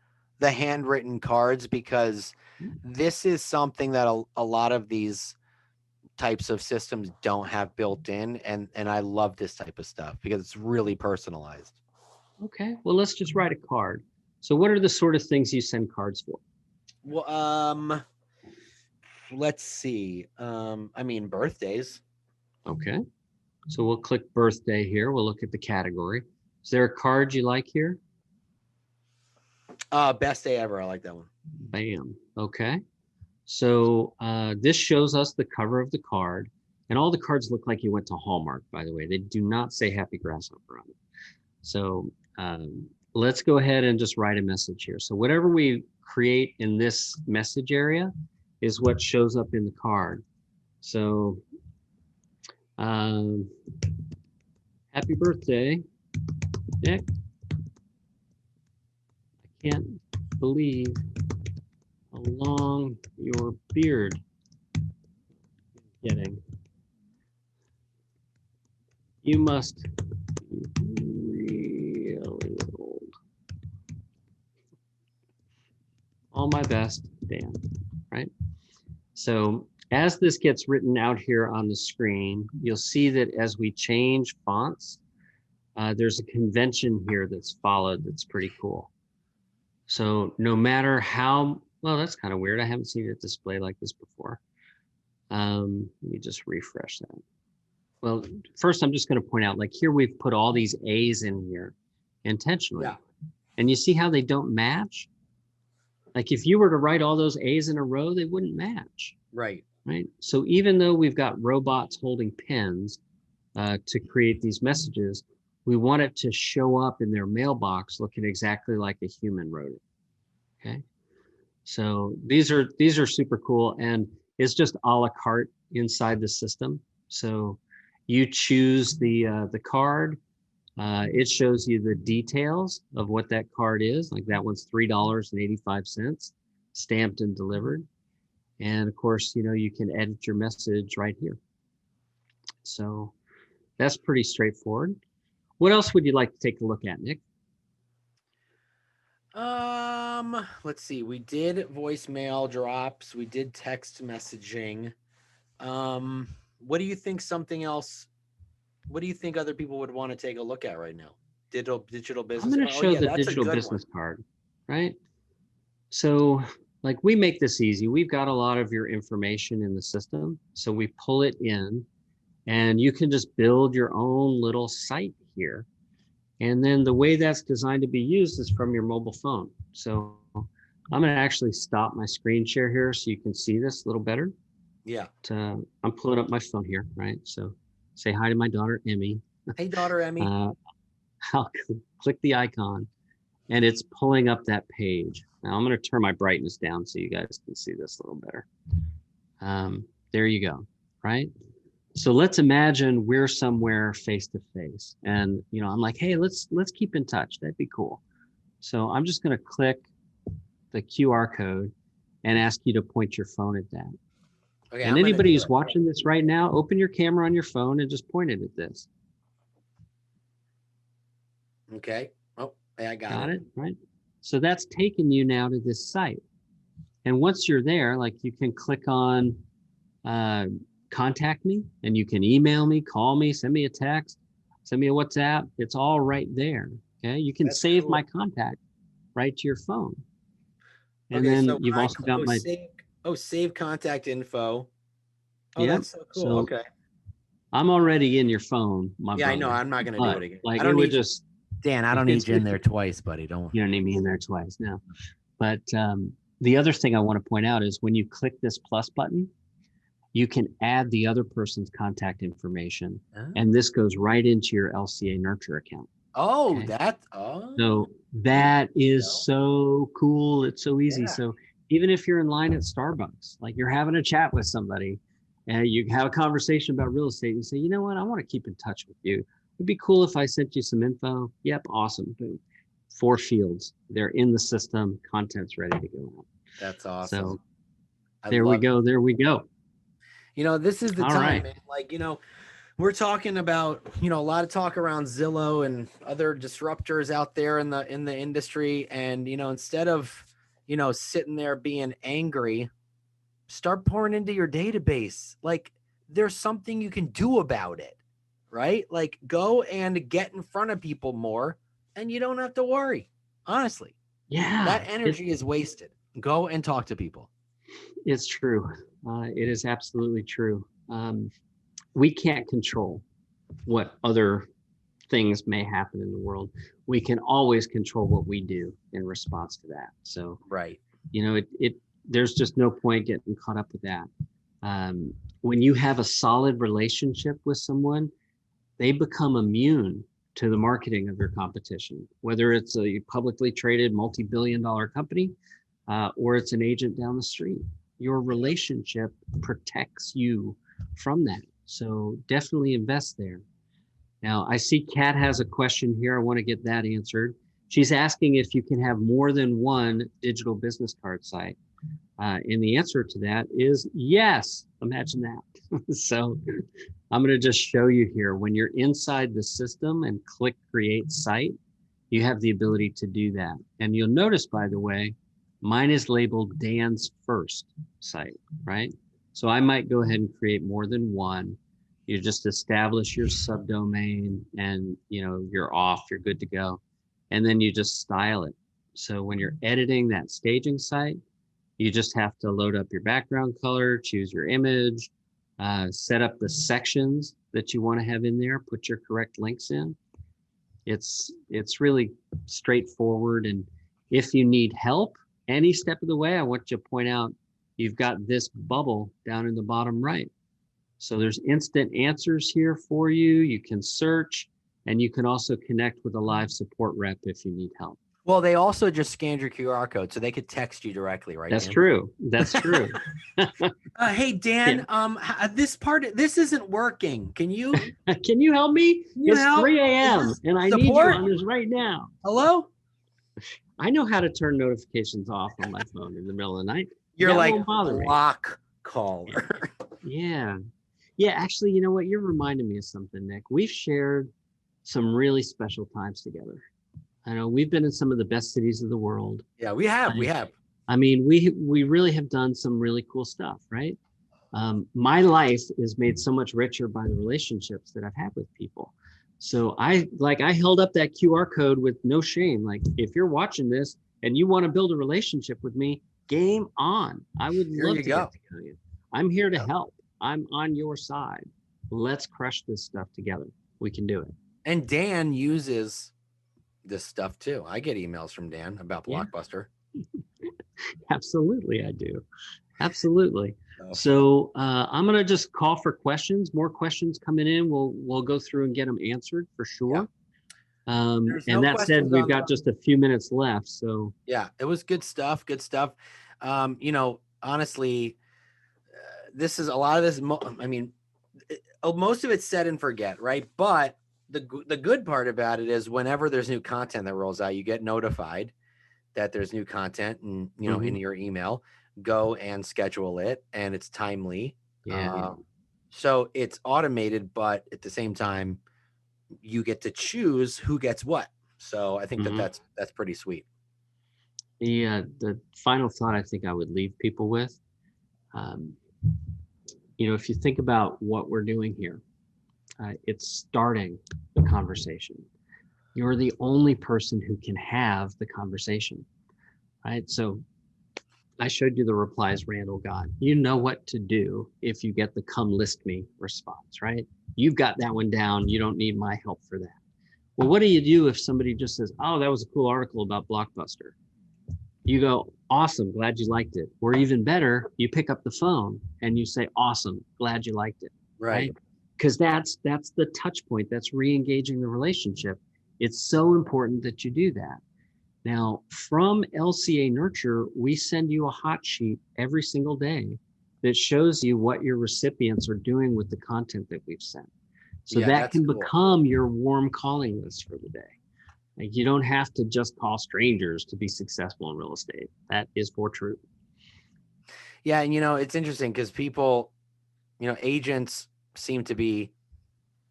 the handwritten cards, because this is something that a lot of these types of systems don't have built in, and I love this type of stuff because it's really personalized. Okay, well, let's just write a card. So what are the sort of things you send cards for? Well, let's see. I mean, birthdays. Okay, so we'll click birthday here. We'll look at the category. Is there a card you like here? Best day ever. I like that one. Bam. Okay. So this shows us the cover of the card, and all the cards look like you went to Hallmark, by the way. They do not say Happy Grasshopper on it. So let's go ahead and just write a message here. So whatever we create in this message area is what shows up in the card. So happy birthday, Nick. I can't believe how long your beard is getting. You must be really old. All my best, Dan, right? So as this gets written out here on the screen, you'll see that as we change fonts, there's a convention here that's followed that's pretty cool. So no matter how, well, that's kind of weird. I haven't seen it display like this before. Let me just refresh that. Well, first, I'm just going to point out, like here, we've put all these A's in here intentionally. Yeah. And you see how they don't match? Like if you were to write all those A's in a row, they wouldn't match. Right. Right. So even though we've got robots holding pens to create these messages, we want it to show up in their mailbox looking exactly like a human wrote it. Okay. So these are super cool, and it's just a la carte inside the system. So you choose the card. It shows you the details of what that card is. Like that one's $3.85, stamped and delivered. And of course, you can edit your message right here. So that's pretty straightforward. What else would you like to take a look at, Nick? Let's see. We did voicemail drops. We did text messaging. What do you think something else? What do you think other people would want to take a look at right now? Digital business. I'm going to show the that's digital business card, right? So like we make this easy. We've got a lot of your information in the system. So we pull it in and you can just build your own little site here. And then the way that's designed to be used is from your mobile phone. So I'm going to actually stop my screen share here so you can see this a little better. Yeah. I'm pulling up my phone here, right? So say hi to my daughter, Emmy. Hey, daughter, Emmy. I'll click the icon and it's pulling up that page. Now I'm going to turn my brightness down so you guys can see this a little better. There you go, right? So let's imagine we're somewhere face to face and, I'm like, hey, let's keep in touch. That'd be cool. So I'm just going to click the QR code and ask you to point your phone at that. Okay, and anybody who's watching this right now, open your camera on your phone and just point it at this. Okay. Oh, I got it. Right. So that's taken you now to this site. And once you're there, like you can click on contact me and you can email me, call me, send me a text, send me a WhatsApp. It's all right there. Okay. You can save my contact right to your phone. And then so you've also got my save contact info. Oh, yeah, that's so cool. So okay. I'm already in your phone, my brother. I know. I'm not going to do it again. Like I don't need Dan, I don't need you in there twice, buddy. You don't need me in there twice, no. But the other thing I want to point out is when you click this plus button, you can add the other person's contact information, and this goes right into your LCA Nurture account. Oh, okay? So that is so cool. It's so easy. Yeah. So even if you're in line at Starbucks, like you're having a chat with somebody and you have a conversation about real estate and say, you know what, I want to keep in touch with you. It'd be cool if I sent you some info. Yep. Awesome. 4 fields. They're in the system. Content's ready to go on. That's awesome. So there we go. There we go. This is the time, man. Like, we're talking about, a lot of talk around Zillow and other disruptors out there in the industry. And, instead of, sitting there being angry, start pouring into your database. Like there's something you can do about it, right? Like go and get in front of people more and you don't have to worry. Honestly. Yeah. That energy is wasted. Go and talk to people. It's true. It is absolutely true. We can't control what other things may happen in the world. We can always control what we do in response to that. So, right. There's just no point getting caught up with that. When you have a solid relationship with someone, they become immune to the marketing of your competition, whether it's a publicly traded multi-billion-dollar company or it's an agent down the street. Your relationship protects you from that. So definitely invest there. Now, I see Kat has a question here. I want to get that answered. She's asking if you can have more than one digital business card site. And the answer to that is yes. Imagine that. So I'm going to just show you here. When you're inside the system and click create site, you have the ability to do that. And you'll notice, by the way, mine is labeled Dan's first site, right? So I might go ahead and create more than one. You just establish your subdomain and you're off, you're good to go. And then you just style it. So when you're editing that staging site, you just have to load up your background color, choose your image, set up the sections that you want to have in there, put your correct links in. It's really straightforward. And if you need help any step of the way, I want you to point out you've got this bubble down in the bottom right. So there's instant answers here for you. You can search. And you can also connect with a live support rep if you need help. Well, they also just scanned your QR code, so they could text you directly, right? That's Dan? true. That's true. Hey, Dan, this isn't working. Can you Can you help me? It's help? 3 a.m. and I need you support? on this right now. Hello? I know how to turn notifications off on my phone in the middle of the night. You're That like won't bother me. block caller. Yeah. Yeah, actually, you know what? You're reminding me of something, Nick. We've shared some really special times together. I know we've been in some of the best cities of the world. Yeah, we have. We have. I mean, we really have done some really cool stuff, right? My life is made so much richer by the relationships that I've had with people. So I held up that QR code with no shame. Like, if you're watching this and you want to build a relationship with me, game on. I would love to get to know you. I'm here to help. I'm on your side. Let's crush this stuff together. We can do it. And Dan uses this stuff too. I get emails from Dan about Blockbuster. Absolutely, I do. Absolutely. So I'm gonna just call for questions. More questions coming in. We'll go through and get them answered for sure. Yeah. And that said, we've got just a few minutes left. So yeah, it was good stuff. Good stuff. Honestly, this is a lot of this. I mean, most of it's set and forget, right? But the good part about it is whenever there's new content that rolls out, you get notified that there's new content and, in your email. Go and schedule it, and it's timely. Yeah. So it's automated, but at the same time, you get to choose who gets what. So I think that's pretty sweet. The final thought I think I would leave people with, if you think about what we're doing here, it's starting the conversation. You're the only person who can have the conversation, right? So I showed you the replies Randall got. You know what to do if you get the come list me response, right? You've got that one down. You don't need my help for that. Well, what do you do if somebody just says, oh, that was a cool article about Blockbuster? You go, awesome, glad you liked it. Or even better, you pick up the phone and you say, awesome, glad you liked it. Right. Because that's the touch point. That's re-engaging the relationship. It's so important that you do that. Now, from LCA Nurture, we send you a hot sheet every single day that shows you what your recipients are doing with the content that we've sent. So that can become your warm calling list for the day. Like, you don't have to just call strangers to be successful in real estate. That is for true. Yeah, and it's interesting because people, agents seem to be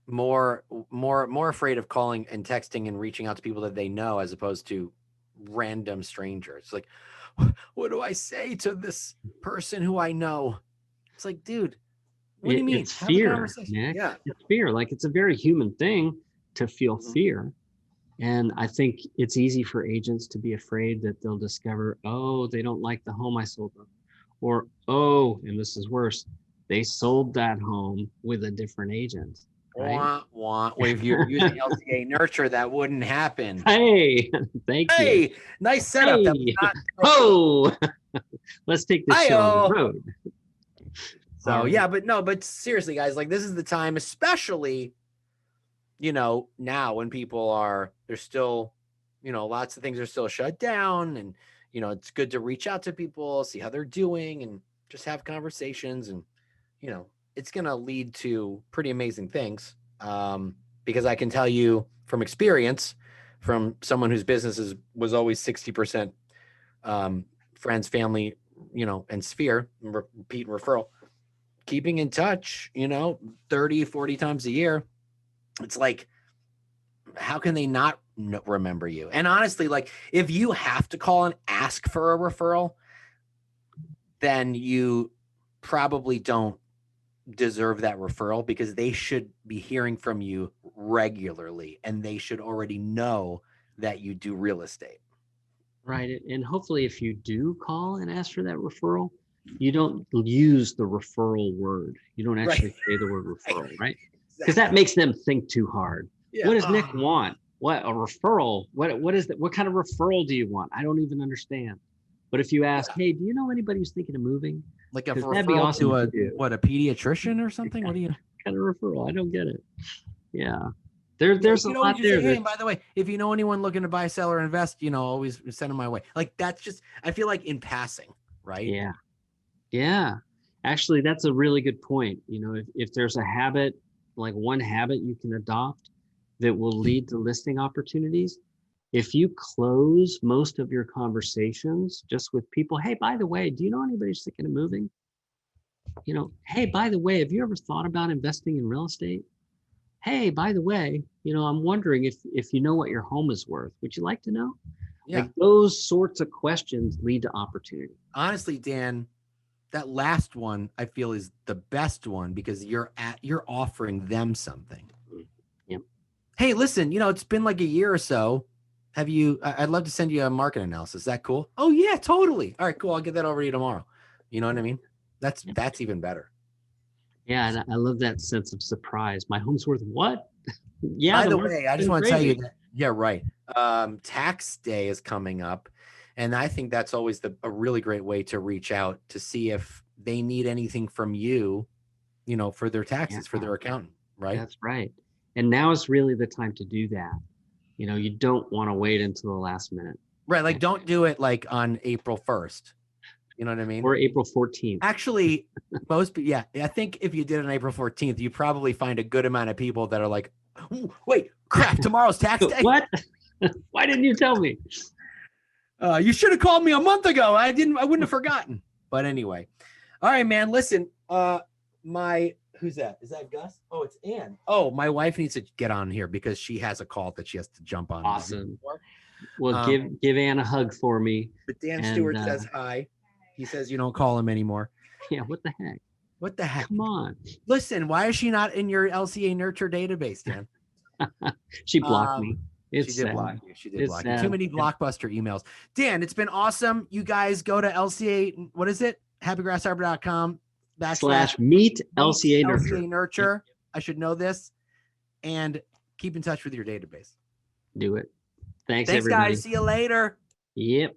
more afraid of calling and texting and reaching out to people that they know as opposed to random strangers. Like, what do I say to this person who I know? It's like, dude, what do you mean? It's fear, Nick. Yeah. It's fear. Like, it's a very human thing to feel fear. And I think it's easy for agents to be afraid that they'll discover, oh, they don't like the home I sold them. Or, oh, and this is worse, they sold that home with a different agent. Right? Well, if you're using LCA Nurture, that wouldn't happen. Hey, thank you. Hey, nice setup. Hey. Let's take this show on the road. So yeah, but seriously, guys, like, this is the time, especially, now when people there's still, lots of things are still shut down, and, it's good to reach out to people, see how they're doing, and just have conversations, and, it's going to lead to pretty amazing things. Because I can tell you from experience, from someone whose business was always 60% friends, family, and sphere, repeat and referral, keeping in touch, 30, 40 times a year. It's like, how can they not remember you? And honestly, like, if you have to call and ask for a referral, then you probably don't deserve that referral, because they should be hearing from you regularly, and they should already know that you do real estate. Right. And hopefully, if you do call and ask for that referral, you don't use the referral word. You don't actually say the word referral, right? Because that makes them think too hard. Yeah. What does Nick want? What, a referral? What is that? What kind of referral do you want? I don't even understand. But if you ask, hey, do you know anybody who's thinking of moving? Like a referral to a pediatrician or something? What do you kind of referral? I don't get it. Yeah. There's a You know, lot just there. say, hey, and by the way, if you know anyone looking to buy, sell, or invest, always send them my way. Like that's just, I feel like in passing, right? Yeah. Yeah. Actually, that's a really good point. If there's a habit, like one habit you can adopt that will lead to listing opportunities, if you close most of your conversations just with people, hey, by the way, do you know anybody who's thinking of moving? Hey, by the way, have you ever thought about investing in real estate? Hey, by the way, I'm wondering if you know what your home is worth. Would you like to know? Yeah. Like those sorts of questions lead to opportunity. Honestly, Dan, that last one I feel is the best one because you're offering them something. Yep. Hey, listen, it's been like a year or so. I'd love to send you a market analysis. Is that cool? Oh yeah, totally. All right, cool. I'll get that over to you tomorrow. You know what I mean? That's even better. Yeah, and I love that sense of surprise. My home's worth what? Yeah. By the way, I just want to tell you that, yeah, right. Tax day is coming up. And I think that's always a really great way to reach out to see if they need anything from you, for their taxes, for their accountant, right? That's right. And now is really the time to do that. You don't want to wait until the last minute. Right. Like don't do it like on April 1st. You know what I mean? Or April 14th. Actually, I think if you did it on April 14th, you probably find a good amount of people that are like, wait, crap, tomorrow's tax day. What? Why didn't you tell me? You should have called me a month ago. I wouldn't have forgotten. But anyway. All right, man. Listen, who's that? Is that Gus? Oh, it's Ann. Oh, my wife needs to get on here because she has a call that she has to jump on. Awesome. Well, give Ann a hug for me. But Dan Stewart says hi. He says you don't call him anymore. Yeah, what the heck? What the heck? Come on. Listen, why is she not in your LCA Nurture database, Dan? She blocked me. She did block you. She did block you. Too many blockbuster emails. Dan, it's been awesome. You guys go to LCA, what is it? happygrasshopper.com/meet LCA Nurture. LCA Nurture. Yep. I should know this. And keep in touch with your database. Do it. Thanks everybody. Guys. See you later. Yep.